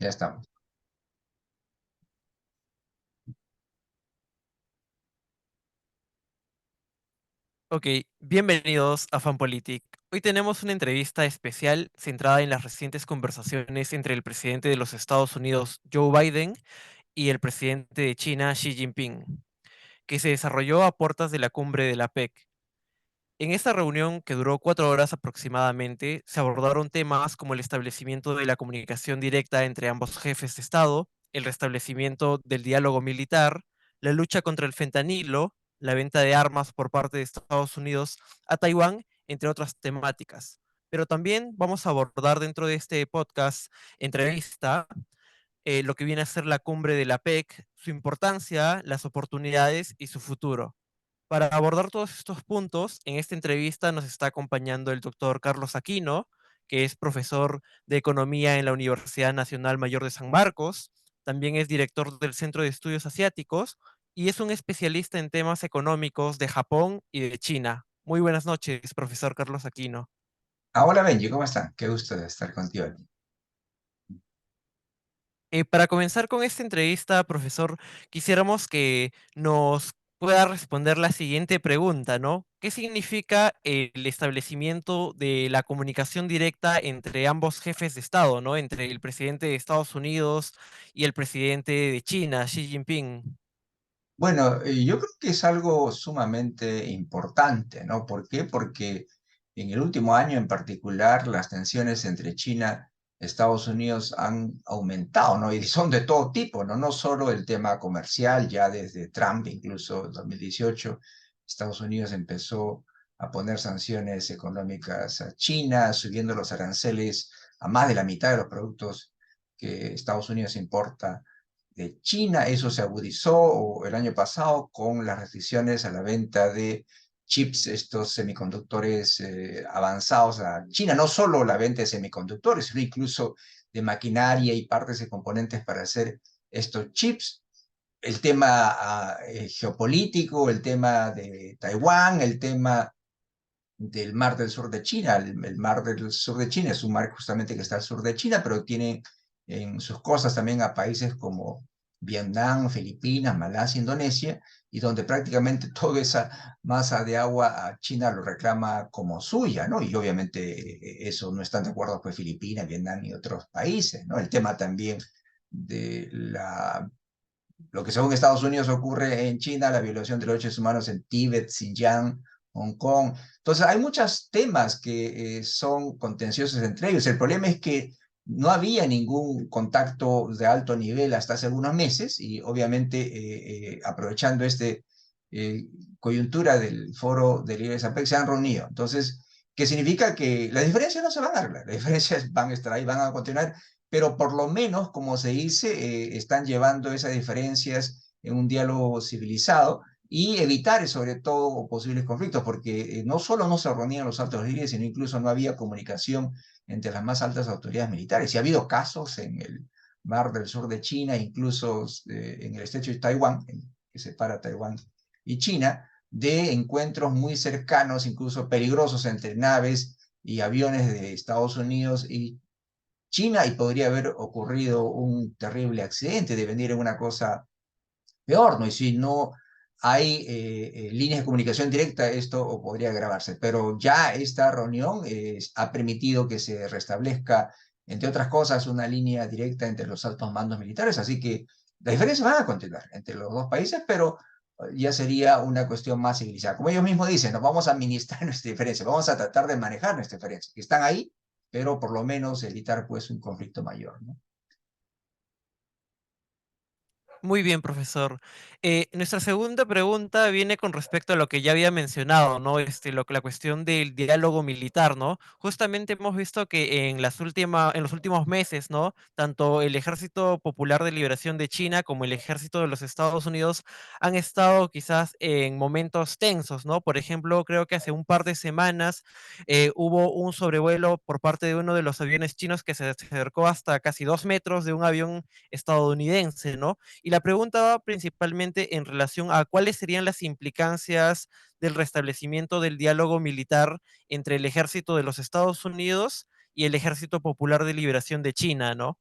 Ya estamos. Ok, bienvenidos a FanPolitic. Hoy tenemos una entrevista especial centrada en las recientes conversaciones entre el presidente de los Estados Unidos, Joe Biden, y el presidente de China, Xi Jinping, que se desarrolló a puertas de la cumbre de la PEC. En esta reunión, que duró 4 horas aproximadamente, se abordaron temas como el establecimiento de la comunicación directa entre ambos jefes de Estado, el restablecimiento del diálogo militar, la lucha contra el fentanilo, la venta de armas por parte de Estados Unidos a Taiwán, entre otras temáticas. Pero también vamos a abordar dentro de este podcast entrevista lo que viene a ser la cumbre de la PEC, su importancia, las oportunidades y su futuro. Para abordar todos estos puntos, en esta entrevista nos está acompañando el doctor Carlos Aquino, que es profesor de Economía en la Universidad Nacional Mayor de San Marcos, también es director del Centro de Estudios Asiáticos y es un especialista en temas económicos de Japón y de China. Muy buenas noches, profesor Carlos Aquino. Hola Benji, ¿cómo están? Qué gusto de estar contigo aquí. Para comenzar con esta entrevista, profesor, quisiéramos que nos pueda responder la siguiente pregunta, ¿no? ¿Qué significa el establecimiento de la comunicación directa entre ambos jefes de Estado, ¿no? Entre el presidente de Estados Unidos y el presidente de China, Xi Jinping. Bueno, yo creo que es algo sumamente importante, ¿no? ¿Por qué? Porque en el último año en particular las tensiones entre China y Estados Unidos han aumentado, ¿no? Y son de todo tipo, ¿no? No solo el tema comercial, ya desde Trump, incluso en 2018, Estados Unidos empezó a poner sanciones económicas a China, subiendo los aranceles a más de la mitad de los productos que Estados Unidos importa de China. Eso se agudizó el año pasado con las restricciones a la venta de chips, estos semiconductores avanzados a China. No solo la venta de semiconductores, sino incluso de maquinaria y partes y componentes para hacer estos chips. El tema geopolítico, el tema de Taiwán, el tema del Mar del Sur de China. El Mar del Sur de China es un mar justamente que está al sur de China, pero tiene en sus costas también a países como Vietnam, Filipinas, Malasia, Indonesia, y donde prácticamente toda esa masa de agua a China lo reclama como suya, ¿no? Y obviamente eso no están de acuerdo pues Filipinas, Vietnam y otros países, ¿no? El tema también de lo que según Estados Unidos ocurre en China, la violación de los derechos humanos en Tíbet, Xinjiang, Hong Kong. Entonces, hay muchos temas que son contenciosos entre ellos. El problema es que no había ningún contacto de alto nivel hasta hace algunos meses y obviamente aprovechando este coyuntura del foro de líderes APEC se han reunido. Entonces, ¿qué significa? Que las diferencias no se van a arreglar, las diferencias van a estar ahí, van a continuar, pero por lo menos, como se dice, están llevando esas diferencias en un diálogo civilizado y evitar sobre todo posibles conflictos, porque no solo no se reunían los altos líderes, sino incluso no había comunicación entre las más altas autoridades militares. Y ha habido casos en el mar del sur de China, incluso en el estrecho de Taiwán, que separa Taiwán y China, de encuentros muy cercanos, incluso peligrosos entre naves y aviones de Estados Unidos y China, y podría haber ocurrido un terrible accidente, de venir en una cosa peor, ¿no? Y si no hay líneas de comunicación directa, esto podría agravarse. Pero ya esta reunión ha permitido que se restablezca, entre otras cosas, una línea directa entre los altos mandos militares, así que las diferencias van a continuar entre los dos países, pero ya sería una cuestión más civilizada. Como ellos mismos dicen, no vamos a administrar nuestras diferencias, vamos a tratar de manejar nuestras diferencias, que están ahí, pero por lo menos evitar pues un conflicto mayor, ¿no? Muy bien, profesor. Nuestra segunda pregunta viene con respecto a lo que ya había mencionado, ¿no? La cuestión del diálogo militar, ¿no? Justamente hemos visto que en los últimos meses, ¿no? Tanto el Ejército Popular de Liberación de China como el Ejército de los Estados Unidos han estado quizás en momentos tensos, ¿no? Por ejemplo, creo que hace un par de semanas hubo un sobrevuelo por parte de uno de los aviones chinos que se acercó hasta casi 2 metros de un avión estadounidense, ¿no? Y la pregunta va principalmente en relación a cuáles serían las implicancias del restablecimiento del diálogo militar entre el ejército de los Estados Unidos y el Ejército Popular de Liberación de China, ¿no?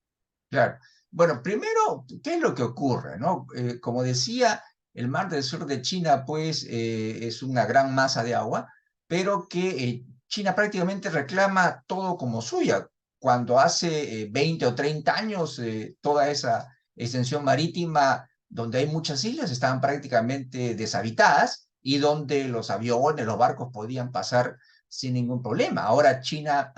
Claro. Bueno, primero, ¿qué es lo que ocurre, no? Como decía, el mar del sur de China, pues, es una gran masa de agua, pero que China prácticamente reclama todo como suya. Cuando hace 20 o 30 años, toda esa extensión marítima donde hay muchas islas estaban prácticamente deshabitadas y donde los aviones, los barcos podían pasar sin ningún problema. Ahora China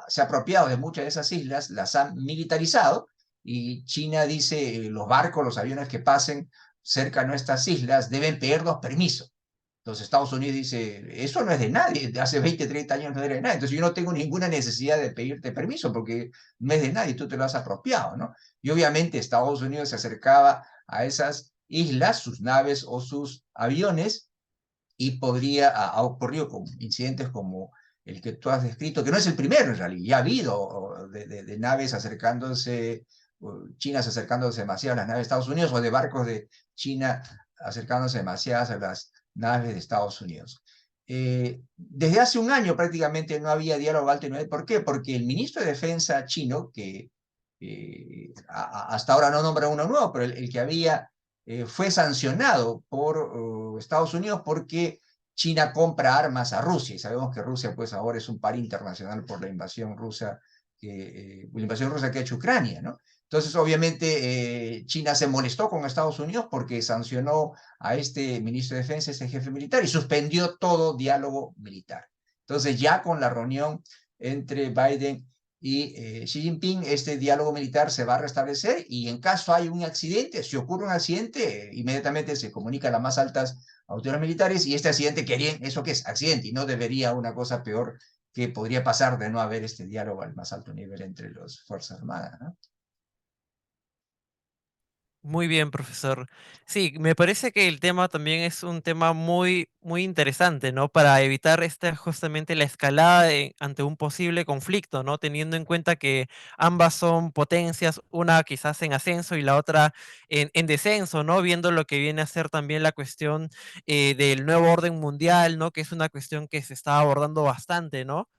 se ha apropiado de muchas de esas islas, las ha militarizado y China dice los barcos, los aviones que pasen cerca de nuestras islas deben pedirnos permiso. Entonces Estados Unidos dice, eso no es de nadie, de hace 20, 30 años no era de nadie. Entonces yo no tengo ninguna necesidad de pedirte permiso porque no es de nadie, tú te lo has apropiado, ¿no? Y obviamente Estados Unidos se acercaba a esas islas, sus naves o sus aviones, y ha ocurrido con incidentes como el que tú has descrito, que no es el primero en realidad, ya ha habido de naves acercándose, chinas acercándose demasiado a las naves de Estados Unidos o de barcos de China acercándose demasiadas a las naves de Estados Unidos. Desde hace un año prácticamente no había diálogo alto y nivel. ¿Por qué? Porque el ministro de Defensa chino, que hasta ahora no nombra uno nuevo, pero el que había fue sancionado por Estados Unidos porque China compra armas a Rusia y sabemos que Rusia pues ahora es un par internacional por la invasión rusa que ha hecho Ucrania, ¿no? Entonces obviamente China se molestó con Estados Unidos porque sancionó a este ministro de Defensa, este jefe militar y suspendió todo diálogo militar. Entonces ya con la reunión entre Biden y Xi Jinping, este diálogo militar se va a restablecer y en caso hay un accidente, si ocurre un accidente, inmediatamente se comunica a las más altas autoridades militares y este accidente, ¿querían eso qué es? Accidente y no debería una cosa peor que podría pasar de no haber este diálogo al más alto nivel entre las Fuerzas Armadas, ¿no? Muy bien, profesor. Sí, me parece que el tema también es un tema muy, muy interesante, ¿no? Para evitar justamente la escalada ante un posible conflicto, ¿no? Teniendo en cuenta que ambas son potencias, una quizás en ascenso y la otra en descenso, ¿no? Viendo lo que viene a ser también la cuestión del nuevo orden mundial, ¿no? Que es una cuestión que se está abordando bastante, ¿no?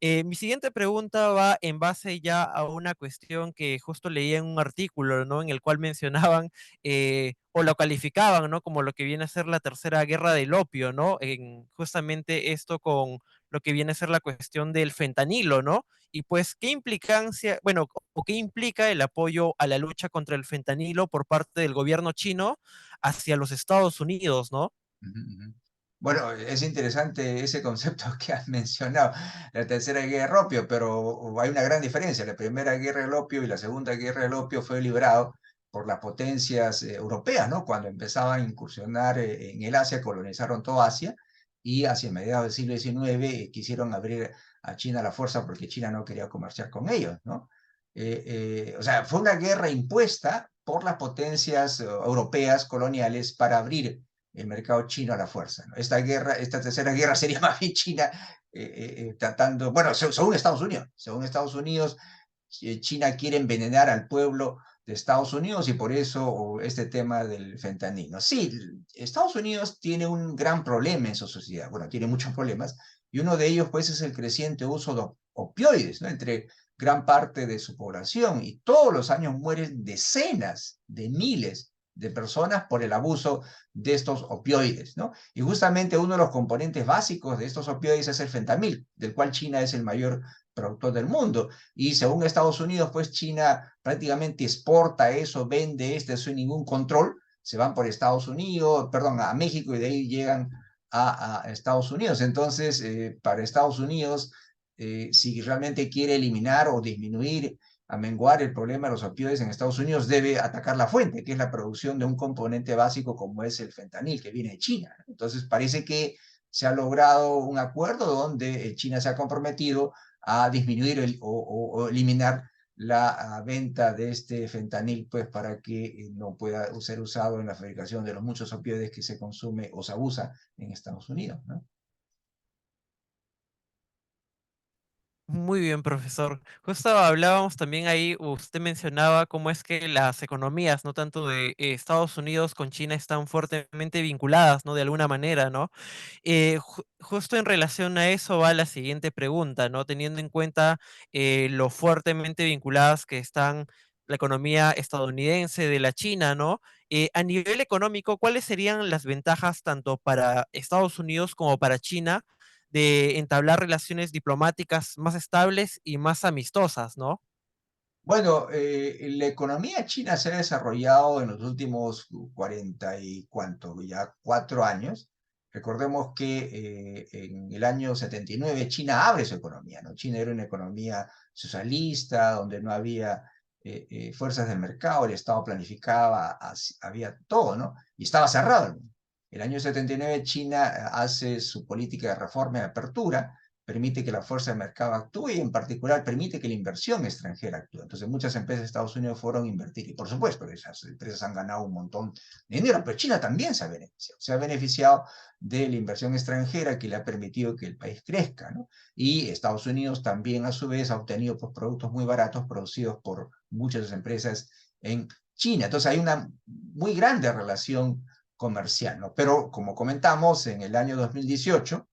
Mi siguiente pregunta va en base ya a una cuestión que justo leí en un artículo, ¿no? En el cual mencionaban o lo calificaban, ¿no? Como lo que viene a ser la tercera guerra del opio, ¿no? En justamente esto con lo que viene a ser la cuestión del fentanilo, ¿no? Y pues, ¿qué implicancia, bueno, o qué implica el apoyo a la lucha contra el fentanilo por parte del gobierno chino hacia los Estados Unidos, ¿no? Ujú, ujú. Bueno, es interesante ese concepto que has mencionado, la tercera guerra del opio, pero hay una gran diferencia. La primera guerra del opio y la segunda guerra del opio fue librado por las potencias europeas, ¿no? Cuando empezaban a incursionar en el Asia, colonizaron toda Asia y hacia mediados del siglo XIX quisieron abrir a China a la fuerza porque China no quería comerciar con ellos, ¿no? O sea, fue una guerra impuesta por las potencias europeas coloniales para abrir el mercado chino a la fuerza, ¿no? Esta guerra, esta tercera guerra sería más bien China tratando, bueno, según Estados Unidos, China quiere envenenar al pueblo de Estados Unidos y por eso este tema del fentanilo. Sí, Estados Unidos tiene un gran problema en su sociedad, bueno, tiene muchos problemas y uno de ellos pues es el creciente uso de opioides, ¿no? Entre gran parte de su población y todos los años mueren decenas de miles de personas por el abuso de estos opioides, ¿no? Y justamente uno de los componentes básicos de estos opioides es el fentanil, del cual China es el mayor productor del mundo. Y según Estados Unidos, pues China prácticamente exporta eso, vende esto sin ningún control, se van por Estados Unidos, perdón, a México y de ahí llegan a Estados Unidos. Entonces, para Estados Unidos, si realmente quiere eliminar o disminuir a menguar el problema de los opioides en Estados Unidos, debe atacar la fuente, que es la producción de un componente básico como es el fentanil, que viene de China. Entonces, parece que se ha logrado un acuerdo donde China se ha comprometido a disminuir o eliminar la venta de este fentanil, pues para que no pueda ser usado en la fabricación de los muchos opioides que se consume o se abusa en Estados Unidos, ¿no? Muy bien, profesor. Justo hablábamos también ahí, usted mencionaba cómo es que las economías, no tanto de Estados Unidos con China, están fuertemente vinculadas, ¿no? De alguna manera, ¿no? Justo en relación a eso va la siguiente pregunta, ¿no? Teniendo en cuenta lo fuertemente vinculadas que están la economía estadounidense, de la China, ¿no? A nivel económico, ¿cuáles serían las ventajas tanto para Estados Unidos como para China de entablar relaciones diplomáticas más estables y más amistosas, ¿no? Bueno, la economía china se ha desarrollado en los últimos 40 y cuánto, ya 4 años. Recordemos que en el año 79 China abre su economía, ¿no? China era una economía socialista, donde no había fuerzas del mercado, el Estado planificaba, había todo, ¿no? Y estaba cerrado el mundo. El año 79 China hace su política de reforma y apertura, permite que la fuerza de mercado actúe y en particular permite que la inversión extranjera actúe. Entonces muchas empresas de Estados Unidos fueron a invertir y por supuesto esas empresas han ganado un montón de dinero, pero China también se ha beneficiado de la inversión extranjera que le ha permitido que el país crezca, ¿no? Y Estados Unidos también a su vez ha obtenido pues, productos muy baratos producidos por muchas empresas en China. Entonces hay una muy grande relación comercial, ¿no? Pero como comentamos, en el año 2018,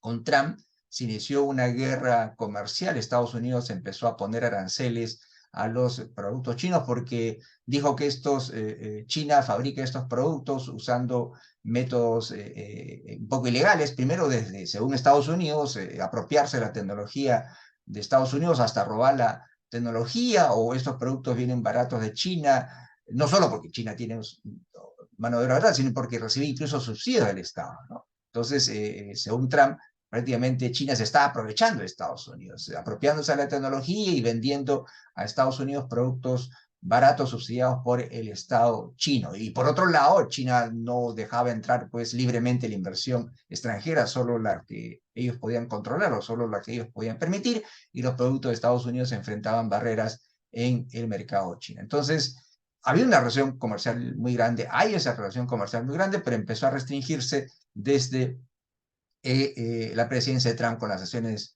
con Trump, se inició una guerra comercial. Estados Unidos empezó a poner aranceles a los productos chinos porque dijo que China fabrica estos productos usando métodos un poco ilegales. Primero, según Estados Unidos, apropiarse de la tecnología de Estados Unidos hasta robar la tecnología, o estos productos vienen baratos de China, no solo porque China tiene mano de obra barata, sino porque recibe incluso subsidios del Estado, ¿no? Entonces, según Trump, prácticamente China se está aprovechando de Estados Unidos, apropiándose de la tecnología y vendiendo a Estados Unidos productos baratos subsidiados por el Estado chino. Y por otro lado, China no dejaba entrar pues libremente la inversión extranjera, solo la que ellos podían controlar o solo la que ellos podían permitir, y los productos de Estados Unidos se enfrentaban barreras en el mercado chino. Entonces, había una relación comercial muy grande, hay esa relación comercial muy grande, pero empezó a restringirse desde la presidencia de Trump con las acciones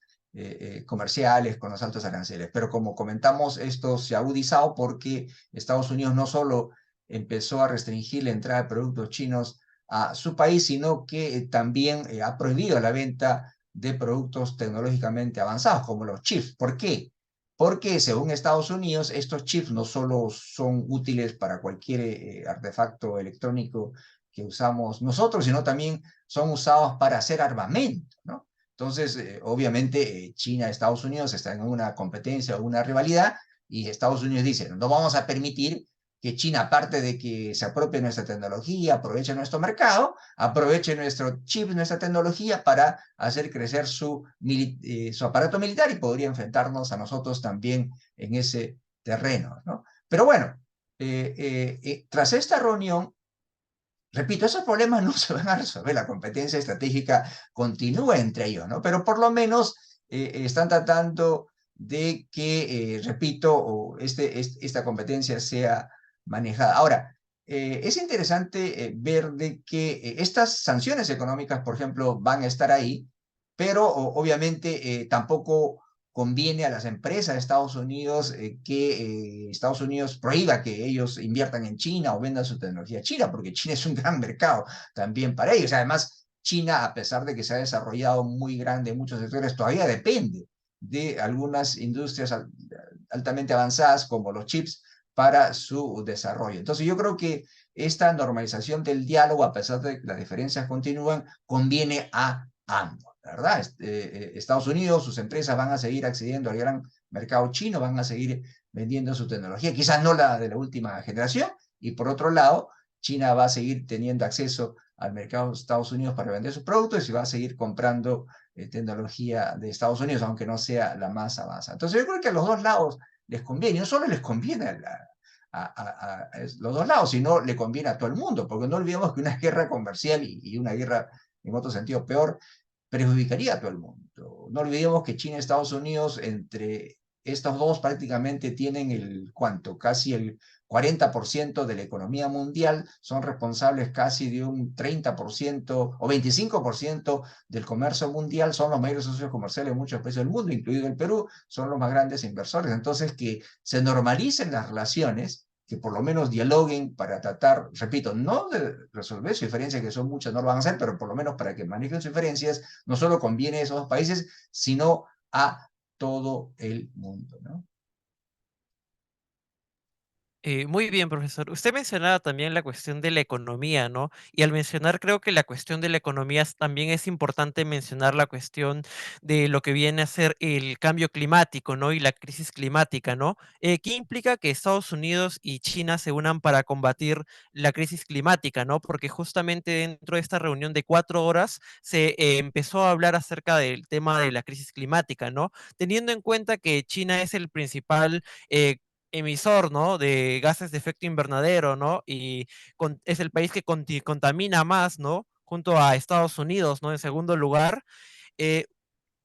comerciales, con los altos aranceles. Pero como comentamos, esto se ha agudizado porque Estados Unidos no solo empezó a restringir la entrada de productos chinos a su país, sino que también ha prohibido la venta de productos tecnológicamente avanzados, como los chips. ¿Por qué? Porque según Estados Unidos, estos chips no solo son útiles para cualquier artefacto electrónico que usamos nosotros, sino también son usados para hacer armamento, ¿no? Entonces, obviamente, China y Estados Unidos están en una competencia o una rivalidad, y Estados Unidos dice, no vamos a permitir que China, aparte de que se apropie nuestra tecnología, aproveche nuestro mercado, aproveche nuestro chip, nuestra tecnología para hacer crecer su aparato militar, y podría enfrentarnos a nosotros también en ese terreno, ¿no? Pero bueno, tras esta reunión, repito, esos problemas no se van a resolver, la competencia estratégica continúa entre ellos, ¿no? Pero por lo menos están tratando de que, repito, esta competencia sea manejada. Ahora, es interesante ver de que estas sanciones económicas, por ejemplo, van a estar ahí, pero obviamente tampoco conviene a las empresas de Estados Unidos que Estados Unidos prohíba que ellos inviertan en China o vendan su tecnología a China, porque China es un gran mercado también para ellos. Además, China, a pesar de que se ha desarrollado muy grande en muchos sectores, todavía depende de algunas industrias altamente avanzadas como los chips para su desarrollo. Entonces, yo creo que esta normalización del diálogo, a pesar de que las diferencias continúan, conviene a ambos, ¿verdad? Estados Unidos, sus empresas van a seguir accediendo al gran mercado chino, van a seguir vendiendo su tecnología, quizás no la de la última generación, y por otro lado, China va a seguir teniendo acceso al mercado de Estados Unidos para vender sus productos y va a seguir comprando tecnología de Estados Unidos, aunque no sea la más avanzada. Entonces yo creo que a los dos lados les conviene, y no solo les conviene a los dos lados, sino le conviene a todo el mundo, porque no olvidemos que una guerra comercial y una guerra en otro sentido peor perjudicaría a todo el mundo. No olvidemos que China y Estados Unidos, entre estos dos, prácticamente tienen ¿cuánto? Casi el 40% de la economía mundial, son responsables casi de un 30% o 25% del comercio mundial, son los mayores socios comerciales de muchos países del mundo, incluido el Perú, son los más grandes inversores. Entonces, que se normalicen las relaciones, que por lo menos dialoguen para tratar, repito, no de resolver sus diferencias, que son muchas, no lo van a hacer, pero por lo menos para que manejen sus diferencias, no solo conviene a esos dos países, sino a todo el mundo, ¿no? Muy bien, profesor. Usted mencionaba también la cuestión de la economía, ¿no? Y al mencionar, creo que la cuestión de la economía también es importante mencionar la cuestión de lo que viene a ser el cambio climático, ¿no? Y la crisis climática, ¿no? ¿Qué implica que Estados Unidos y China se unan para combatir la crisis climática, ¿no? Porque justamente dentro de esta reunión de 4 horas se empezó a hablar acerca del tema de la crisis climática, ¿no? Teniendo en cuenta que China es el principal eh, emisor, ¿no? De gases de efecto invernadero, ¿no? Y es el país que contamina más, ¿no? Junto a Estados Unidos, ¿no? En segundo lugar. Eh,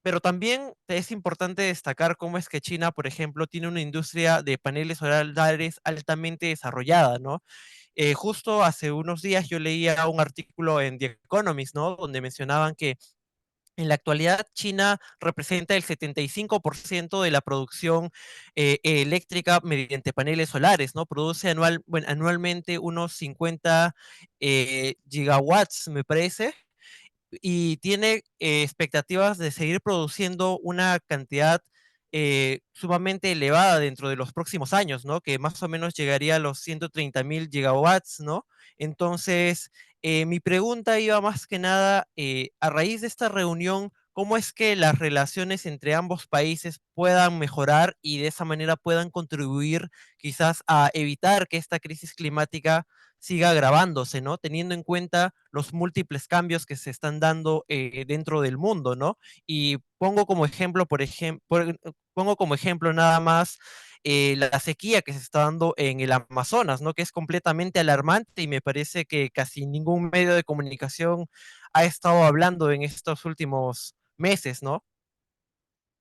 pero también es importante destacar cómo es que China, por ejemplo, tiene una industria de paneles solares altamente desarrollada, ¿no? Justo hace unos días yo leía un artículo en The Economist, ¿no? Donde mencionaban que en la actualidad, China representa el 75% de la producción eléctrica mediante paneles solares, ¿no? Produce anualmente unos 50 gigawatts, me parece, y tiene expectativas de seguir produciendo una cantidad sumamente elevada dentro de los próximos años, ¿no? Que más o menos llegaría a los 130.000 gigawatts, ¿no? Entonces, mi pregunta iba más que nada, a raíz de esta reunión, ¿cómo es que las relaciones entre ambos países puedan mejorar y de esa manera puedan contribuir quizás a evitar que esta crisis climática siga agravándose, ¿no? Teniendo en cuenta los múltiples cambios que se están dando dentro del mundo, ¿no? Y pongo como ejemplo, pongo como ejemplo nada más la sequía que se está dando en el Amazonas, ¿no? Que es completamente alarmante y me parece que casi ningún medio de comunicación ha estado hablando en estos últimos meses, ¿no?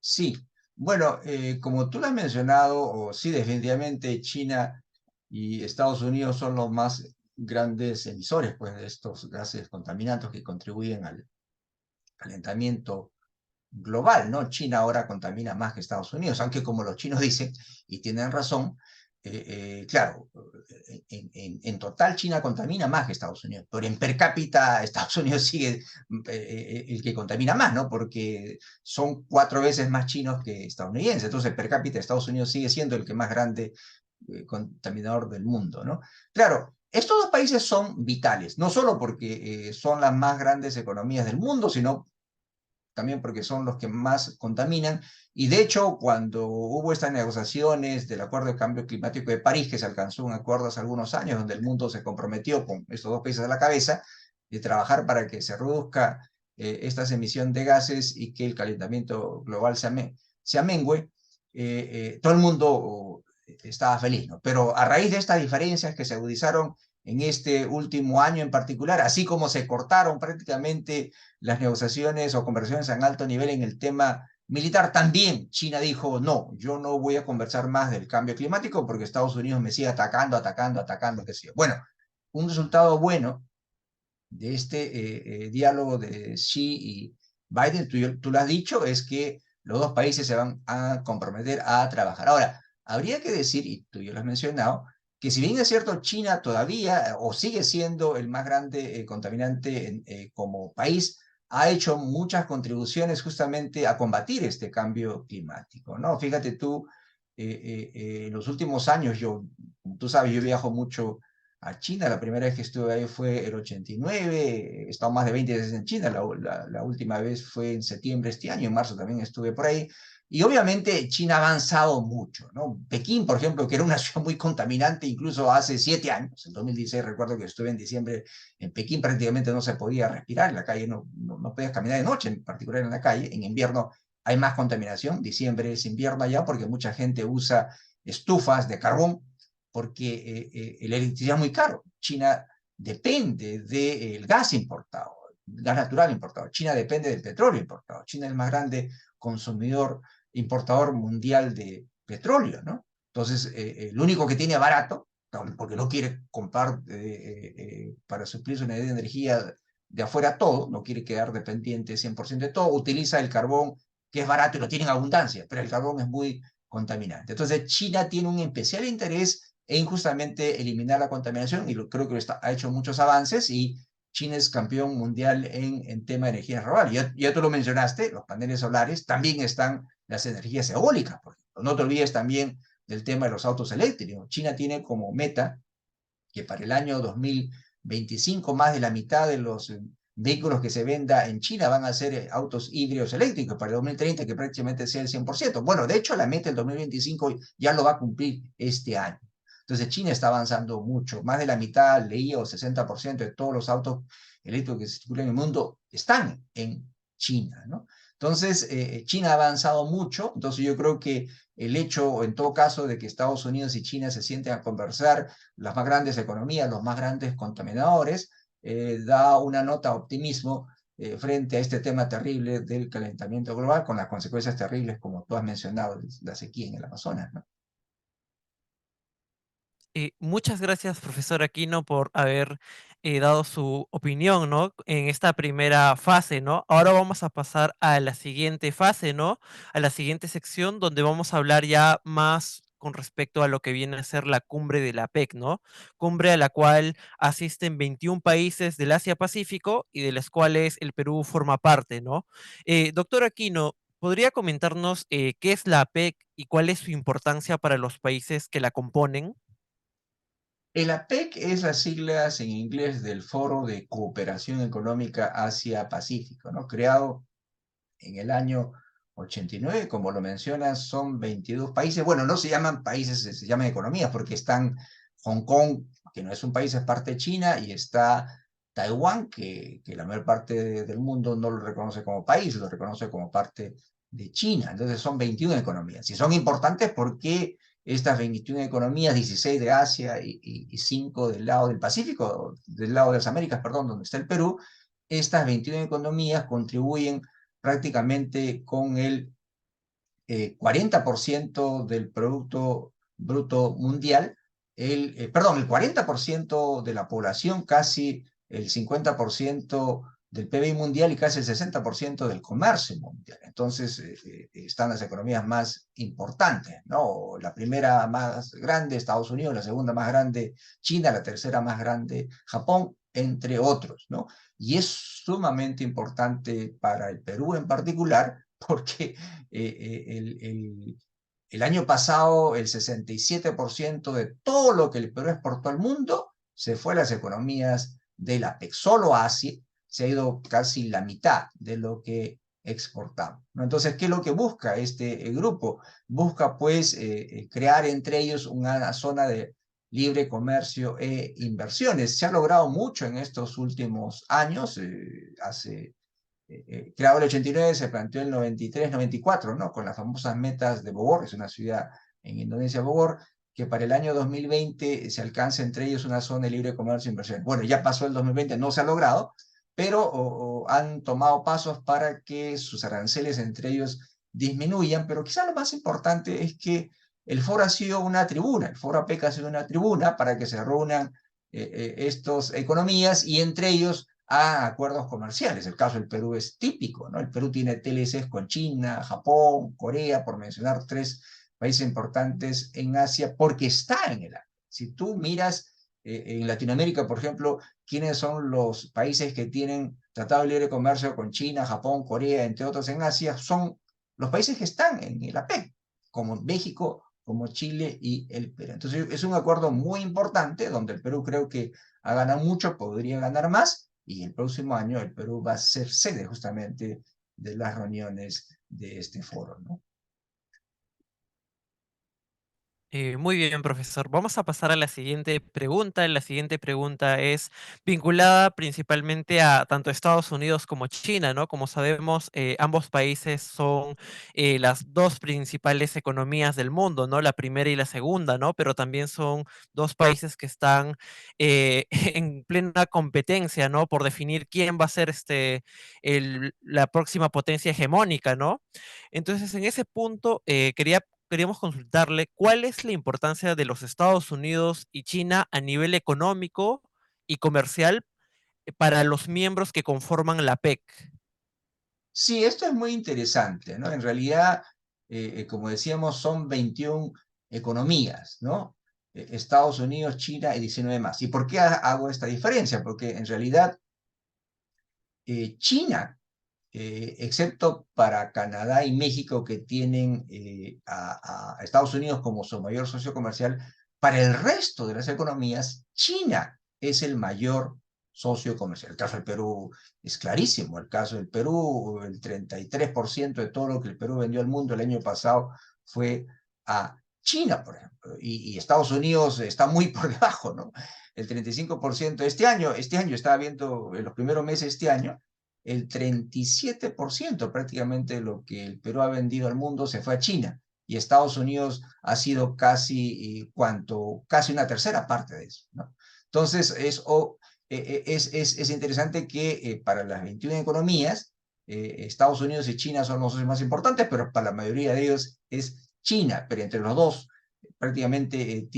Sí, bueno, como tú lo has mencionado, o sí, definitivamente China y Estados Unidos son los más grandes emisores, pues, de estos gases contaminantes que contribuyen al calentamiento global, ¿no? China ahora contamina más que Estados Unidos, aunque como los chinos dicen, y tienen razón, claro, en total China contamina más que Estados Unidos, pero en per cápita Estados Unidos sigue el que contamina más, ¿no? Porque son 4 veces más chinos que estadounidenses, entonces per cápita Estados Unidos sigue siendo el que más grande contaminador del mundo, ¿no? Claro, estos dos países son vitales, no solo porque son las más grandes economías del mundo, sino también porque son los que más contaminan. Y de hecho, cuando hubo estas negociaciones del Acuerdo de Cambio Climático de París, que se alcanzó un acuerdo hace algunos años, donde el mundo se comprometió con estos dos países a la cabeza, de trabajar para que se reduzca estas emisiones de gases y que el calentamiento global se amengüe, todo el mundo estaba feliz, ¿no? Pero a raíz de estas diferencias que se agudizaron en este último año en particular, así como se cortaron prácticamente las negociaciones o conversaciones en alto nivel en el tema militar, también China dijo, no, yo no voy a conversar más del cambio climático porque Estados Unidos me sigue atacando, atacando, atacando, qué sé yo. Bueno, un resultado bueno de este diálogo de Xi y Biden, tú lo has dicho, es que los dos países se van a comprometer a trabajar. Ahora, habría que decir, y tú ya lo has mencionado, que si bien es cierto, China todavía o sigue siendo el más grande contaminante como país, ha hecho muchas contribuciones justamente a combatir este cambio climático, ¿no? Fíjate tú, en los últimos años, tú sabes, yo viajo mucho a China. La primera vez que estuve ahí fue el 89, he estado más de 20 veces en China, la última vez fue en septiembre de este año, en marzo también estuve por ahí. Y obviamente China ha avanzado mucho, ¿no? Pekín, por ejemplo, que era una ciudad muy contaminante incluso hace 7 años, en 2016 recuerdo que estuve en diciembre en Pekín, prácticamente no se podía respirar, en la calle no podías caminar de noche, en particular en la calle, en invierno hay más contaminación, diciembre es invierno allá porque mucha gente usa estufas de carbón porque la electricidad es muy caro. China depende del gas importado, gas natural importado. China depende del petróleo importado. China es el más grande consumidor, importador mundial de petróleo, ¿no? Entonces, lo único que tiene barato, porque no quiere comprar para suplir su necesidad de energía de afuera todo, no quiere quedar dependiente 100% de todo, utiliza el carbón que es barato y lo tiene en abundancia, pero el carbón es muy contaminante. Entonces, China tiene un especial interés en justamente eliminar la contaminación y creo que ha hecho muchos avances y China es campeón mundial en tema de energía renovable. Ya tú lo mencionaste, los paneles solares, también están las energías eólicas, por ejemplo. No te olvides también del tema de los autos eléctricos. China tiene como meta que para el año 2025 más de la mitad de los vehículos que se venda en China van a ser autos híbridos eléctricos, para el 2030 que prácticamente sea el 100%. Bueno, de hecho la meta del 2025 ya lo va a cumplir este año. Entonces China está avanzando mucho, más de la mitad, leía, o 60% de todos los autos eléctricos que circulan en el mundo están en China, ¿no? Entonces, China ha avanzado mucho, entonces yo creo que el hecho, en todo caso, de que Estados Unidos y China se sienten a conversar, las más grandes economías, los más grandes contaminadores, da una nota de optimismo frente a este tema terrible del calentamiento global, con las consecuencias terribles, como tú has mencionado, la sequía en el Amazonas, ¿no? Muchas gracias, profesor Aquino, por haber dado su opinión, ¿no? En esta primera fase, ¿no? Ahora vamos a pasar a la siguiente fase, ¿no? A la siguiente sección donde vamos a hablar ya más con respecto a lo que viene a ser la cumbre de la PEC, ¿no? Cumbre a la cual asisten 21 países del Asia-Pacífico y de las cuales el Perú forma parte, ¿no? Doctor Aquino, ¿podría comentarnos qué es la PEC y cuál es su importancia para los países que la componen? El APEC es las siglas en inglés del Foro de Cooperación Económica Asia-Pacífico, ¿no? Creado en el año 89, como lo mencionas, son 22 países. Bueno, no se llaman países, se llaman economías, porque están Hong Kong, que no es un país, es parte de China, y está Taiwán, que la mayor parte del mundo no lo reconoce como país, lo reconoce como parte de China. Entonces son 21 economías. Y son importantes porque estas 21 economías, 16 de Asia y 5 del lado del Pacífico, del lado de las Américas, perdón, donde está el Perú, estas 21 economías contribuyen prácticamente con el 40% del Producto Bruto Mundial, perdón, el 40% de la población, casi el 50% del PBI mundial y casi el 60% del comercio mundial. Entonces, están las economías más importantes, ¿no? La primera más grande, Estados Unidos, la segunda más grande, China, la tercera más grande, Japón, entre otros, ¿no? Y es sumamente importante para el Perú en particular, porque el año pasado el 67% de todo lo que el Perú exportó al mundo se fue a las economías de la PEC. Solo Asia se ha ido casi la mitad de lo que exportamos, ¿no? Entonces, ¿qué es lo que busca este grupo? Busca pues crear entre ellos una zona de libre comercio e inversiones. Se ha logrado mucho en estos últimos años. Creado el 89, se planteó el 93, 94, ¿no? Con las famosas metas de Bogor, es una ciudad en Indonesia, Bogor, que para el año 2020 se alcance entre ellos una zona de libre comercio e inversión. Bueno, ya pasó el 2020, no se ha logrado, pero han tomado pasos para que sus aranceles entre ellos disminuyan, pero quizá lo más importante es que el foro ha sido una tribuna, el foro APEC ha sido una tribuna para que se reúnan estas economías y entre ellos a acuerdos comerciales. El caso del Perú es típico, ¿no? El Perú tiene TLCs con China, Japón, Corea, por mencionar tres países importantes en Asia, porque está en el APEC. Si tú miras en Latinoamérica, por ejemplo, quiénes son los países que tienen tratado de libre comercio con China, Japón, Corea, entre otros en Asia, son los países que están en el APEC, como México, como Chile y el Perú. Entonces es un acuerdo muy importante donde el Perú creo que ha ganado mucho, podría ganar más, y el próximo año el Perú va a ser sede justamente de las reuniones de este foro, ¿no? Muy bien, profesor. Vamos a pasar a la siguiente pregunta. La siguiente pregunta es vinculada principalmente a tanto Estados Unidos como China, ¿no? Como sabemos, ambos países son las dos principales economías del mundo, ¿no? La primera y la segunda, ¿no? Pero también son dos países que están en plena competencia, ¿no? Por definir quién va a ser la próxima potencia hegemónica, ¿no? Entonces, en ese punto, queríamos consultarle cuál es la importancia de los Estados Unidos y China a nivel económico y comercial para los miembros que conforman la PEC. Sí, esto es muy interesante, ¿no? En realidad, como decíamos, son 21 economías, ¿no? Estados Unidos, China y 19 más. ¿Y por qué hago esta diferencia? Porque en realidad China excepto para Canadá y México, que tienen a Estados Unidos como su mayor socio comercial, para el resto de las economías, China es el mayor socio comercial. El caso del Perú es clarísimo. El caso del Perú, el 33% de todo lo que el Perú vendió al mundo el año pasado fue a China, por ejemplo, y Estados Unidos está muy por debajo, ¿no? El 35% este año estaba viendo en los primeros meses de este año, el 37% prácticamente de lo que el Perú ha vendido al mundo se fue a China, y Estados Unidos ha sido casi, casi una tercera parte de eso, ¿no? Entonces, es interesante que para las 21 economías, Estados Unidos y China son los socios más importantes, pero para la mayoría de ellos es China, pero entre los dos prácticamente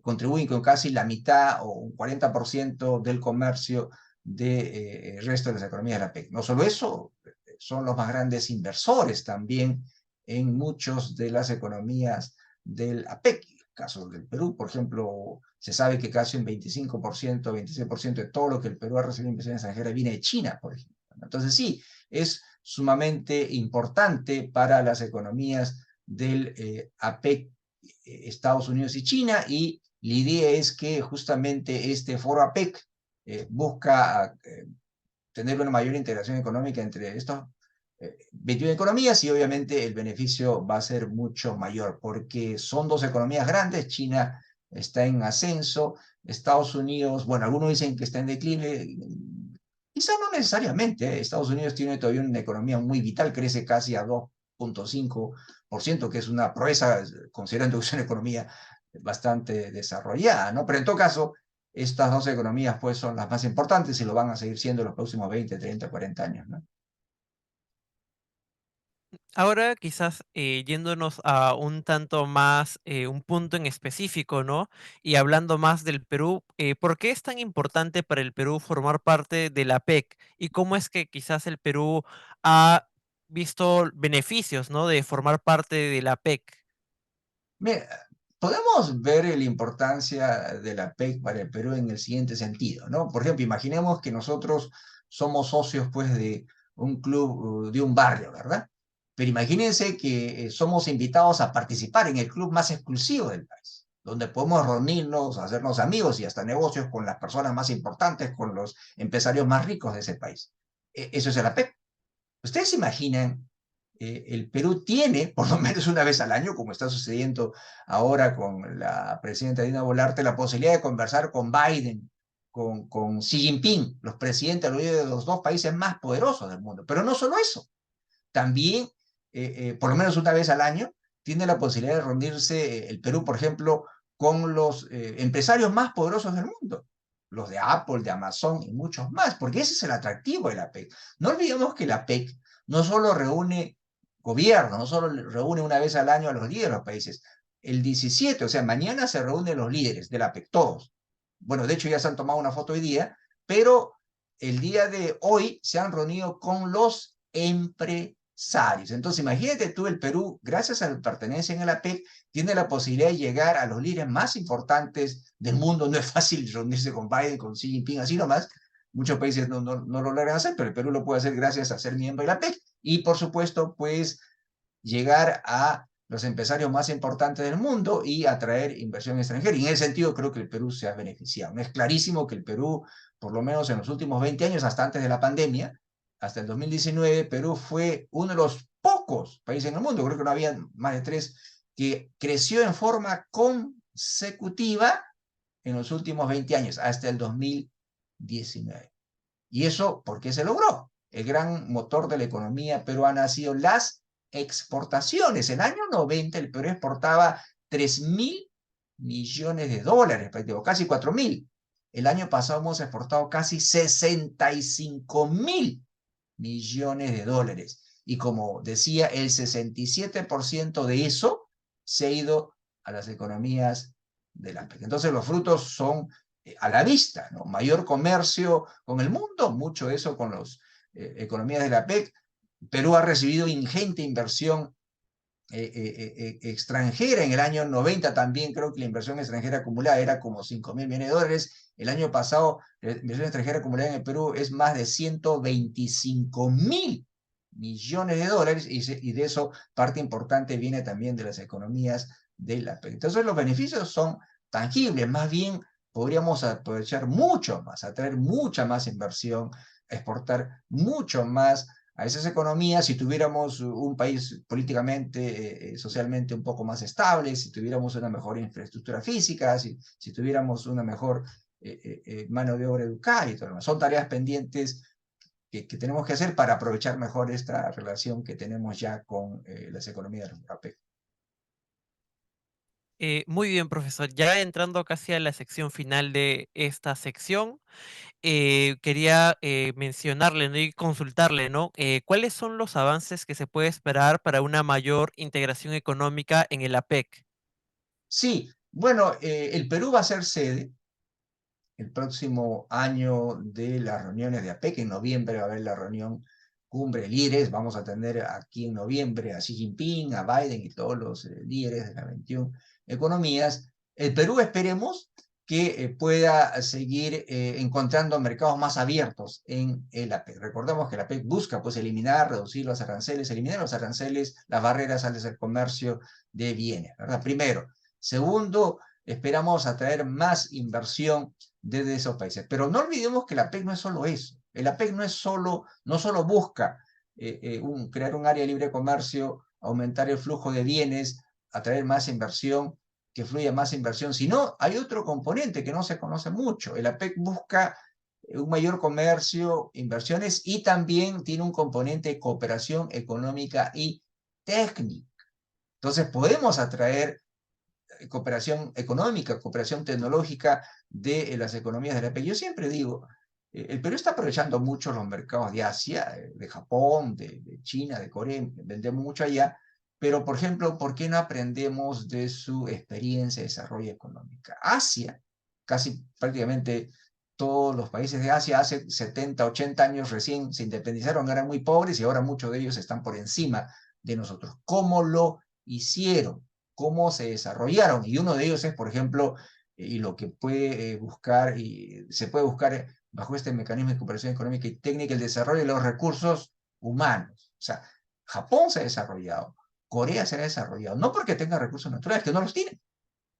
contribuyen con casi la mitad o un 40% del comercio del resto de las economías de la PEC. No solo eso, son los más grandes inversores también en muchas de las economías del APEC. En el caso del Perú, por ejemplo, se sabe que casi un 25%, 26% de todo lo que el Perú ha recibido en inversión extranjera viene de China, por ejemplo. Entonces sí, es sumamente importante para las economías del APEC, Estados Unidos y China, y la idea es que justamente este foro APEC busca tener una mayor integración económica entre estos 21 economías, y obviamente el beneficio va a ser mucho mayor porque son dos economías grandes. China está en ascenso, Estados Unidos, bueno, algunos dicen que está en declive, quizá no necesariamente. Estados Unidos tiene todavía una economía muy vital, crece casi a 2,5%, que es una proeza considerando que es una economía bastante desarrollada, ¿no? Pero en todo caso, estas dos economías pues son las más importantes y lo van a seguir siendo los próximos 20, 30, 40 años, ¿no? Ahora quizás yéndonos a un tanto más, un punto en específico, ¿no? Y hablando más del Perú, ¿por qué es tan importante para el Perú formar parte de la PEC? ¿Y cómo es que quizás el Perú ha visto beneficios, ¿no? De formar parte de la PEC. Mira, podemos ver la importancia de la PEC para el Perú en el siguiente sentido, ¿no? Por ejemplo, imaginemos que nosotros somos socios, pues, de un club, de un barrio, ¿verdad? Pero imagínense que somos invitados a participar en el club más exclusivo del país, donde podemos reunirnos, hacernos amigos y hasta negocios con las personas más importantes, con los empresarios más ricos de ese país. Eso es la PEC. ¿Ustedes se imaginan? El Perú tiene, por lo menos una vez al año, como está sucediendo ahora con la presidenta Dina Boluarte, la posibilidad de conversar con Biden, con Xi Jinping, los presidentes de los dos países más poderosos del mundo. Pero no solo eso, también, por lo menos una vez al año, tiene la posibilidad de reunirse el Perú, por ejemplo, con los empresarios más poderosos del mundo, los de Apple, de Amazon y muchos más, porque ese es el atractivo de la PEC. No olvidemos que la PEC no solo reúne gobierno, no solo reúne una vez al año a los líderes de los países. El 17, o sea, mañana se reúnen los líderes de la PEC, todos. Bueno, de hecho ya se han tomado una foto hoy día, pero el día de hoy se han reunido con los empresarios. Entonces, imagínate tú, el Perú, gracias a la pertenencia en la PEC, tiene la posibilidad de llegar a los líderes más importantes del mundo. No es fácil reunirse con Biden, con Xi Jinping, así nomás. Muchos países no lo logran hacer, pero el Perú lo puede hacer gracias a ser miembro de la PEC. Y, por supuesto, pues llegar a los empresarios más importantes del mundo y atraer inversión extranjera. Y en ese sentido creo que el Perú se ha beneficiado. Es clarísimo que el Perú, por lo menos en los últimos 20 años, hasta antes de la pandemia, hasta el 2019, Perú fue uno de los pocos países en el mundo, creo que no había más de tres, que creció en forma consecutiva en los últimos 20 años, hasta el 2019. ¿Y eso por qué se logró? El gran motor de la economía peruana ha sido las exportaciones. En el año 90 el Perú exportaba 3.000 millones de dólares, casi 4.000. El año pasado hemos exportado casi 65.000 millones de dólares. Y como decía, el 67% de eso se ha ido a las economías del África. Entonces los frutos son a la vista, ¿no? Mayor comercio con el mundo, mucho de eso con las economías de la PEC. Perú ha recibido ingente inversión extranjera. En el año 90 también creo que la inversión extranjera acumulada era como 5.000 millones de dólares. El año pasado la inversión extranjera acumulada en el Perú es más de 125.000 millones de dólares y de eso parte importante viene también de las economías de la PEC. Entonces los beneficios son tangibles, más bien podríamos aprovechar mucho más, atraer mucha más inversión, exportar mucho más a esas economías si tuviéramos un país políticamente, socialmente un poco más estable, si tuviéramos una mejor infraestructura física, si tuviéramos una mejor mano de obra educada y todo lo demás. Son tareas pendientes que tenemos que hacer para aprovechar mejor esta relación que tenemos ya con las economías de la APEC. Muy bien, profesor. Ya entrando casi a la sección final de esta sección, quería mencionarle, ¿no? Y consultarle, ¿no? ¿Cuáles son los avances que se puede esperar para una mayor integración económica en el APEC? Sí, bueno, el Perú va a ser sede el próximo año de las reuniones de APEC. En noviembre va a haber la reunión cumbre de líderes. Vamos a tener aquí en noviembre a Xi Jinping, a Biden y todos los líderes de las 21 economías. El Perú esperemos que pueda seguir encontrando mercados más abiertos en el APEC. Recordemos que el APEC busca pues eliminar, reducir los aranceles, eliminar los aranceles, las barreras al comercio de bienes, ¿verdad? Primero. Segundo, esperamos atraer más inversión desde esos países. Pero no olvidemos que la PEC no es solo eso. El APEC no solo busca crear un área de libre comercio, aumentar el flujo de bienes, atraer más inversión, que fluya más inversión, sino hay otro componente que no se conoce mucho. El APEC busca un mayor comercio, inversiones y también tiene un componente de cooperación económica y técnica. Entonces podemos atraer cooperación económica, cooperación tecnológica de las economías de la PEC. Yo siempre digo, el Perú está aprovechando mucho los mercados de Asia, de Japón, de China, de Corea, vendemos mucho allá, pero por ejemplo, ¿por qué no aprendemos de su experiencia de desarrollo económica? Asia, casi prácticamente todos los países de Asia hace 70, 80 años recién se independizaron, eran muy pobres y ahora muchos de ellos están por encima de nosotros. ¿Cómo lo hicieron? ¿Cómo se desarrollaron? Y uno de ellos es, por ejemplo, y lo que puede buscar, y se puede buscar bajo este mecanismo de cooperación económica y técnica, el desarrollo de los recursos humanos. O sea, Japón se ha desarrollado, Corea se ha desarrollado, no porque tenga recursos naturales, que no los tiene,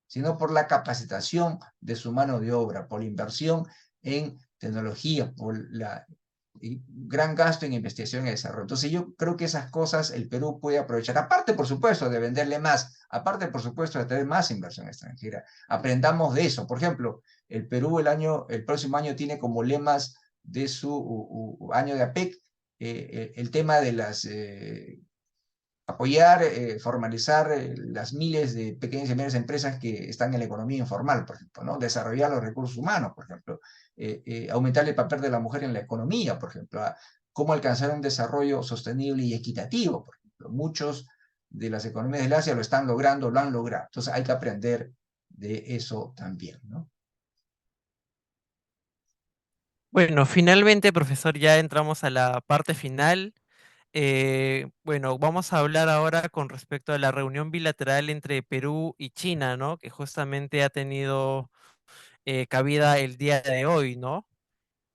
sino por la capacitación de su mano de obra, por la inversión en tecnología, por la gran gasto en investigación y desarrollo. Entonces yo creo que esas cosas el Perú puede aprovechar, aparte por supuesto de venderle más, aparte por supuesto de tener más inversión extranjera. Aprendamos de eso. Por ejemplo, el Perú el próximo año tiene como lemas de su año de APEC el tema de las apoyar, formalizar las miles de pequeñas y medianas empresas que están en la economía informal, por ejemplo, ¿no? Desarrollar los recursos humanos, por ejemplo, aumentar el papel de la mujer en la economía, por ejemplo, cómo alcanzar un desarrollo sostenible y equitativo, por ejemplo. Muchos de las economías del Asia lo están logrando, lo han logrado. Entonces hay que aprender de eso también, ¿no? Bueno, finalmente, profesor, ya entramos a la parte final. Bueno, vamos a hablar ahora con respecto a la reunión bilateral entre Perú y China, ¿no? Que justamente ha tenido cabida el día de hoy, ¿no?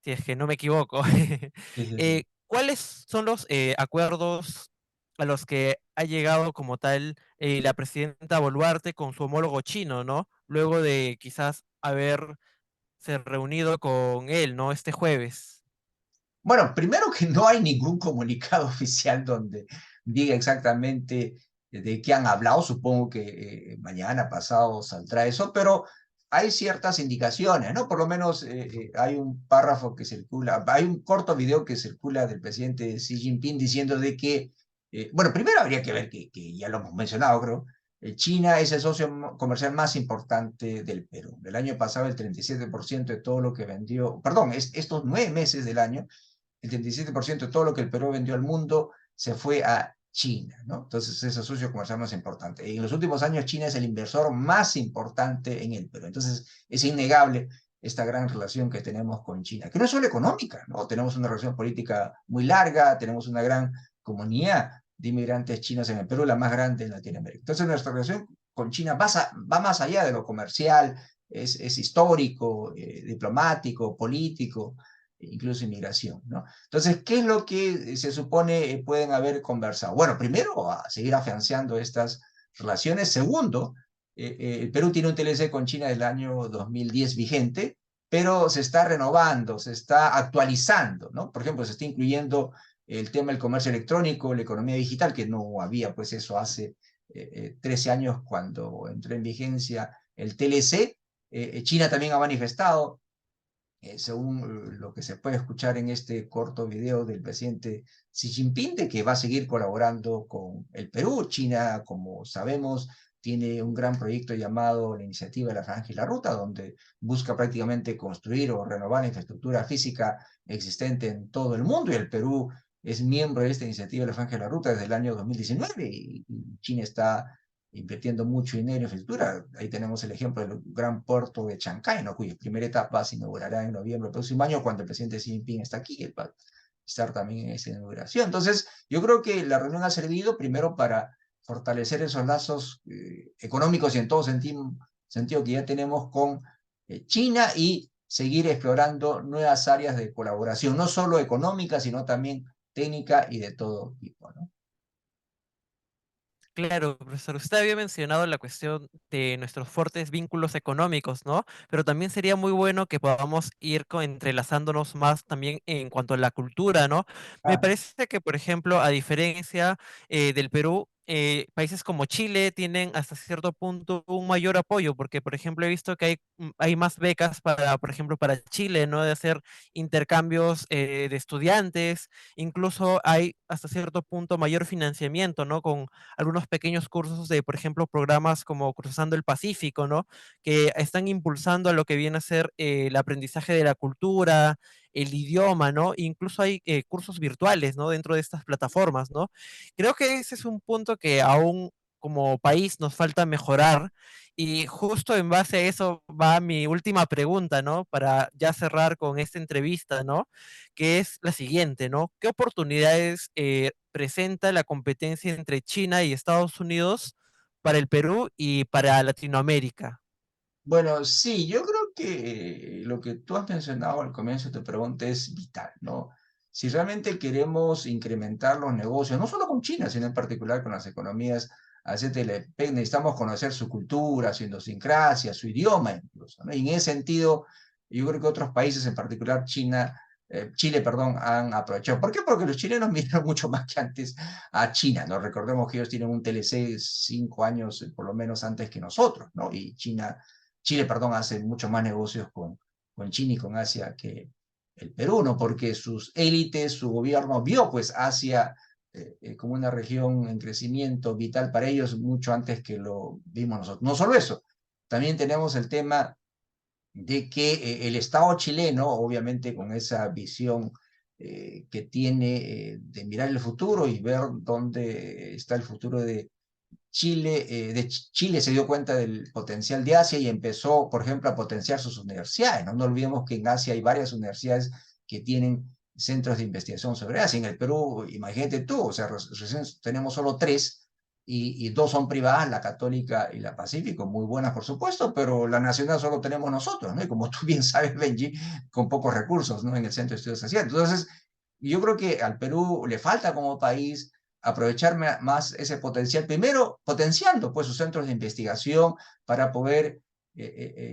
Si es que no me equivoco. Sí, sí, sí. ¿Cuáles son los acuerdos a los que ha llegado como tal la presidenta Boluarte con su homólogo chino, ¿no? Luego de quizás haberse reunido con él, ¿no? Este jueves. Bueno, primero que no hay ningún comunicado oficial donde diga exactamente de qué han hablado. Supongo que mañana pasado saldrá eso, pero hay ciertas indicaciones, ¿no? Por lo menos hay un párrafo que circula, hay un corto video que circula del presidente Xi Jinping diciendo de que, bueno, primero habría que ver que ya lo hemos mencionado, creo. China es el socio comercial más importante del Perú. El año pasado el 37% de todo lo que vendió, perdón, estos 9 meses del año el 37% de todo lo que el Perú vendió al mundo se fue a China, ¿no? Entonces es el socio comercial más importante. En los últimos años China es el inversor más importante en el Perú. Entonces es innegable esta gran relación que tenemos con China, que no es solo económica, ¿no? Tenemos una relación política muy larga, tenemos una gran comunidad de inmigrantes chinos en el Perú, la más grande en Latinoamérica. Entonces nuestra relación con China va más allá de lo comercial, es histórico, diplomático, político, incluso inmigración, ¿no? Entonces, ¿qué es lo que se supone pueden haber conversado? Bueno, primero, a seguir afianzando estas relaciones. Segundo, el Perú tiene un TLC con China del año 2010 vigente, pero se está renovando, se está actualizando, ¿no? Por ejemplo, se está incluyendo el tema del comercio electrónico, la economía digital, que no había pues eso hace 13 años cuando entró en vigencia el TLC. China también ha manifestado, según lo que se puede escuchar en este corto video del presidente Xi Jinping, de que va a seguir colaborando con el Perú. China, como sabemos, tiene un gran proyecto llamado la Iniciativa de la Franja y la Ruta, donde busca prácticamente construir o renovar la infraestructura física existente en todo el mundo, y el Perú es miembro de esta Iniciativa de la Franja y la Ruta desde el año 2019, y China está invirtiendo mucho dinero en infraestructura. Ahí tenemos el ejemplo del gran puerto de Chancay, ¿no? Cuya primera etapa se inaugurará en noviembre del próximo año, cuando el presidente Xi Jinping está aquí, él va a estar también en esa inauguración. Entonces, yo creo que la reunión ha servido primero para fortalecer esos lazos económicos y en todo sentido que ya tenemos con China, y seguir explorando nuevas áreas de colaboración, no solo económica, sino también técnica y de todo tipo, ¿no? Claro, profesor, usted había mencionado la cuestión de nuestros fuertes vínculos económicos, ¿no? Pero también sería muy bueno que podamos ir entrelazándonos más también en cuanto a la cultura, ¿no? Me Ah, parece que, por ejemplo, a diferencia del Perú, países como Chile tienen hasta cierto punto un mayor apoyo, porque, por ejemplo, he visto que hay más becas para, por ejemplo, para Chile, ¿no? De hacer intercambios de estudiantes, incluso hay hasta cierto punto mayor financiamiento, ¿no? Con algunos pequeños cursos de, por ejemplo, programas como Cruzando el Pacífico, ¿no? Que están impulsando a lo que viene a ser el aprendizaje de la cultura, el idioma, ¿no? Incluso hay cursos virtuales, ¿no? Dentro de estas plataformas, ¿no? Creo que ese es un punto que aún como país nos falta mejorar, y justo en base a eso va mi última pregunta, ¿no? Para ya cerrar con esta entrevista, ¿no? Que es la siguiente, ¿no? ¿Qué oportunidades presenta la competencia entre China y Estados Unidos para el Perú y para Latinoamérica? bueno, sí, yo creo que lo que tú has mencionado al comienzo de tu pregunta es vital, ¿no? Si realmente queremos incrementar los negocios, no solo con China, sino en particular con las economías asiáticas, necesitamos conocer su cultura, su idiosincrasia, su idioma incluso, ¿no? Y en ese sentido, yo creo que otros países, en particular Chile, perdón, han aprovechado. ¿Por qué? Porque los chilenos miran mucho más que antes a China, ¿no? Recordemos que ellos tienen un TLC 5 años, por lo menos antes que nosotros, ¿no? Y Chile, perdón, hace mucho más negocios con China y con Asia que el Perú, ¿no? Porque sus élites, su gobierno vio pues Asia como una región en crecimiento vital para ellos mucho antes que lo vimos nosotros. No solo eso, también tenemos el tema de que el Estado chileno, obviamente con esa visión que tiene de mirar el futuro y ver dónde está el futuro Chile se dio cuenta del potencial de Asia y empezó, por ejemplo, a potenciar sus universidades, ¿no? No olvidemos que en Asia hay varias universidades que tienen centros de investigación sobre Asia. En el Perú, imagínate tú, o sea, recién tenemos solo tres, y dos son privadas, la Católica y la Pacífico, muy buenas por supuesto, pero la nacional solo tenemos nosotros, ¿no? Y como tú bien sabes, Benji, con pocos recursos, ¿no? En el Centro de Estudios Asiáticos. Entonces, yo creo que al Perú le falta como país aprovechar más ese potencial, primero potenciando pues sus centros de investigación para poder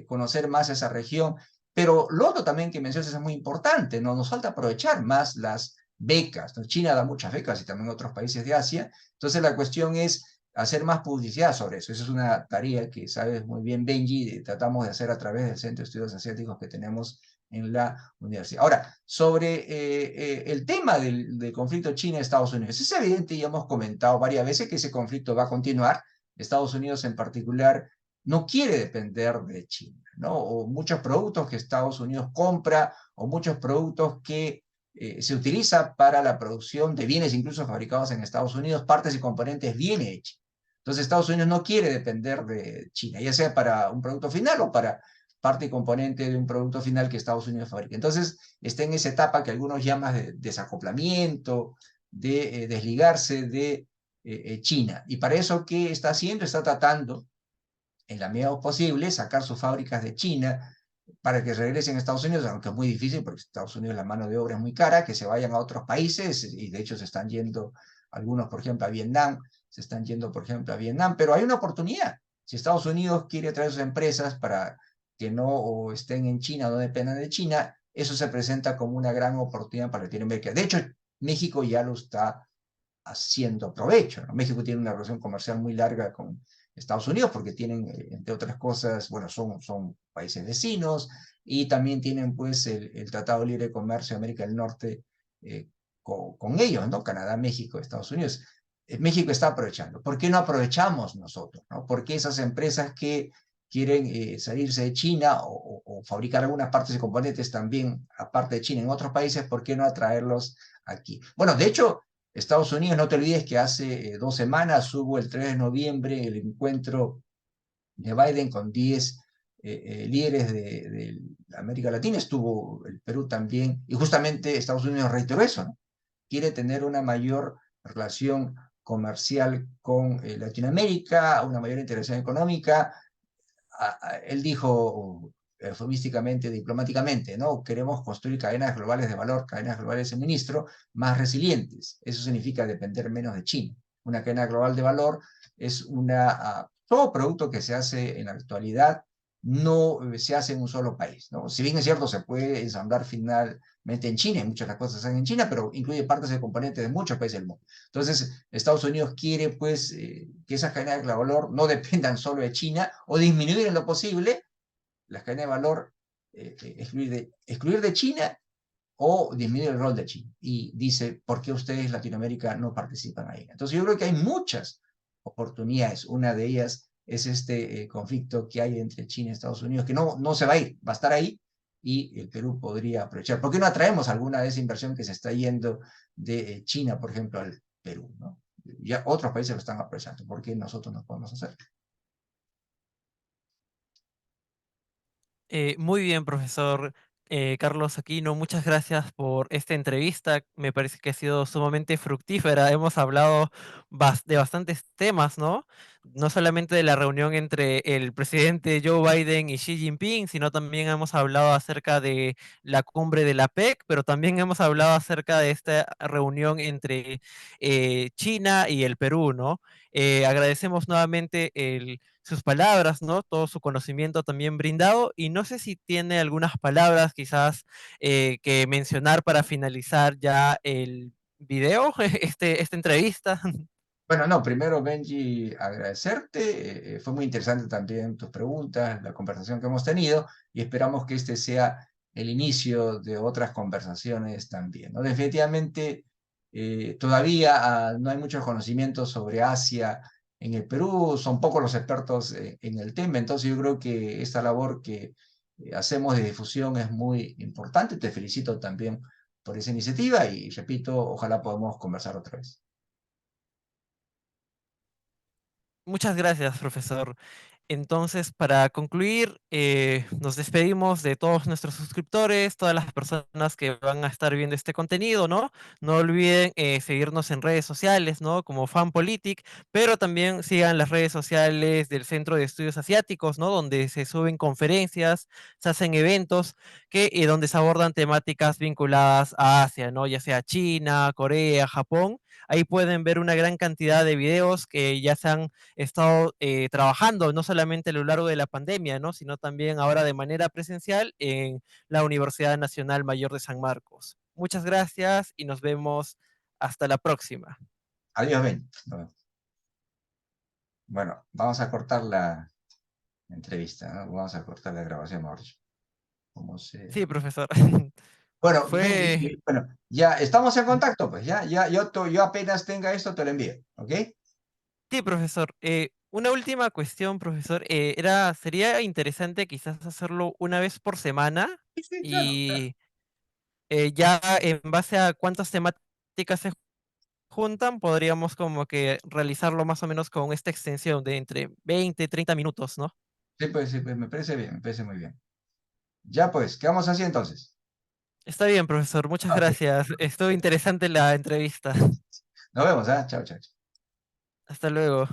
conocer más esa región, pero lo otro también que mencionas es muy importante, ¿no? Nos falta aprovechar más las becas, ¿no? China da muchas becas y también otros países de Asia, entonces la cuestión es hacer más publicidad sobre eso. Esa es una tarea que sabes muy bien, Benji, tratamos de hacer a través del Centro de Estudios Asiáticos que tenemos en la universidad. Ahora, sobre el tema del conflicto China-Estados Unidos, es evidente y hemos comentado varias veces que ese conflicto va a continuar. Estados Unidos en particular no quiere depender de China, ¿no? O muchos productos que Estados Unidos compra, o muchos productos que se utiliza para la producción de bienes incluso fabricados en Estados Unidos, partes y componentes viene de China. Entonces Estados Unidos no quiere depender de China, ya sea para un producto final o para parte y componente de un producto final que Estados Unidos fabrica. Entonces está en esa etapa que algunos llaman de desacoplamiento, de desligarse de China. Y para eso, ¿qué está haciendo? Está tratando, en la medida posible, sacar sus fábricas de China para que regresen a Estados Unidos, aunque es muy difícil porque Estados Unidos la mano de obra es muy cara, que se vayan a otros países y de hecho se están yendo algunos, por ejemplo, a Vietnam, se están yendo, por ejemplo, a Vietnam, pero hay una oportunidad. Si Estados Unidos quiere traer sus empresas para que no estén en China o no dependan de China, eso se presenta como una gran oportunidad para Latinoamérica. De hecho, México ya lo está haciendo provecho, ¿no? México tiene una relación comercial muy larga con Estados Unidos porque tienen, entre otras cosas, bueno, son países vecinos y también tienen pues el Tratado de Libre Comercio de América del Norte con ellos, ¿no? Canadá, México, Estados Unidos. México está aprovechando. ¿Por qué no aprovechamos nosotros, ¿no? ¿Por qué esas empresas que quieren salirse de China o fabricar algunas partes y componentes también, aparte de China, en otros países, ¿por qué no atraerlos aquí? Bueno, de hecho, Estados Unidos, no te olvides que hace 2 semanas hubo el 3 de noviembre el encuentro de Biden con 10 líderes de América Latina, estuvo el Perú también, y justamente Estados Unidos reiteró eso, ¿no? Quiere tener una mayor relación comercial con Latinoamérica, una mayor integración económica. Él dijo eufemísticamente, diplomáticamente, ¿no? Queremos construir cadenas globales de valor, cadenas globales de suministro más resilientes. Eso significa depender menos de China. Una cadena global de valor es todo producto que se hace en la actualidad no se hace en un solo país, ¿no? Si bien es cierto, se puede ensamblar finalmente en China, y muchas de las cosas se hacen en China, pero incluye partes de componentes de muchos países del mundo. Entonces, Estados Unidos quiere, pues, que esas cadenas de valor no dependan solo de China o disminuir en lo posible las cadenas de valor, excluir de China o disminuir el rol de China. Y dice, ¿por qué ustedes, Latinoamérica, no participan ahí? Entonces yo creo que hay muchas oportunidades. Una de ellas es este conflicto que hay entre China y Estados Unidos, que no se va a ir, va a estar ahí y el Perú podría aprovechar. ¿Por qué no atraemos alguna de esa inversión que se está yendo de China, por ejemplo, al Perú? ¿No? Ya otros países lo están aprovechando. ¿Por qué nosotros no podemos hacerlo? Muy bien, profesor Carlos Aquino, muchas gracias por esta entrevista. Me parece que ha sido sumamente fructífera. Hemos hablado de bastantes temas, ¿no? No solamente de la reunión entre el presidente Joe Biden y Xi Jinping, sino también hemos hablado acerca de la cumbre de la PEC, pero también hemos hablado acerca de esta reunión entre China y el Perú, ¿no? Agradecemos nuevamente sus palabras, ¿no? Todo su conocimiento también brindado. Y no sé si tiene algunas palabras quizás que mencionar para finalizar ya el video, esta entrevista. Bueno, no, primero Benji, agradecerte. Fue muy interesante también tus preguntas, la conversación que hemos tenido y esperamos que este sea el inicio de otras conversaciones también, ¿no? Definitivamente, todavía no hay muchos conocimientos sobre Asia en el Perú, son pocos los expertos en el tema, entonces yo creo que esta labor que hacemos de difusión es muy importante. Te felicito también por esa iniciativa y repito, ojalá podamos conversar otra vez. Muchas gracias, profesor. Entonces, para concluir, nos despedimos de todos nuestros suscriptores, todas las personas que van a estar viendo este contenido, ¿no? No olviden seguirnos en redes sociales, ¿no? Como FanPolitic, pero también sigan las redes sociales del Centro de Estudios Asiáticos, ¿no? Donde se suben conferencias, se hacen eventos donde se abordan temáticas vinculadas a Asia, ¿no? Ya sea China, Corea, Japón. Ahí pueden ver una gran cantidad de videos que ya se han estado trabajando no solamente a lo largo de la pandemia, ¿no? Sino también ahora de manera presencial en la Universidad Nacional Mayor de San Marcos. Muchas gracias y nos vemos hasta la próxima. Adiós, Ben. Bueno, vamos a cortar la entrevista, ¿no? Vamos a cortar la grabación, mejor dicho. ¿Cómo se... Sí, profesor. Bueno, Benji, Fue... bueno, ya estamos en contacto, pues ya, yo apenas tenga esto te lo envío, ¿ok? Sí, profesor. Una última cuestión, profesor. Sería interesante quizás hacerlo una vez por semana Sí, sí, claro, claro. y ya en base a cuántas temáticas se juntan, podríamos como que realizarlo más o menos con esta extensión de entre 20 y 30 minutos, ¿no? Sí, pues me parece bien, me parece muy bien. Ya pues, quedamos así entonces. Está bien, profesor, muchas Ok, gracias. Estuvo interesante la entrevista. nos vemos, ¿ah? Chao, chao. Hasta luego.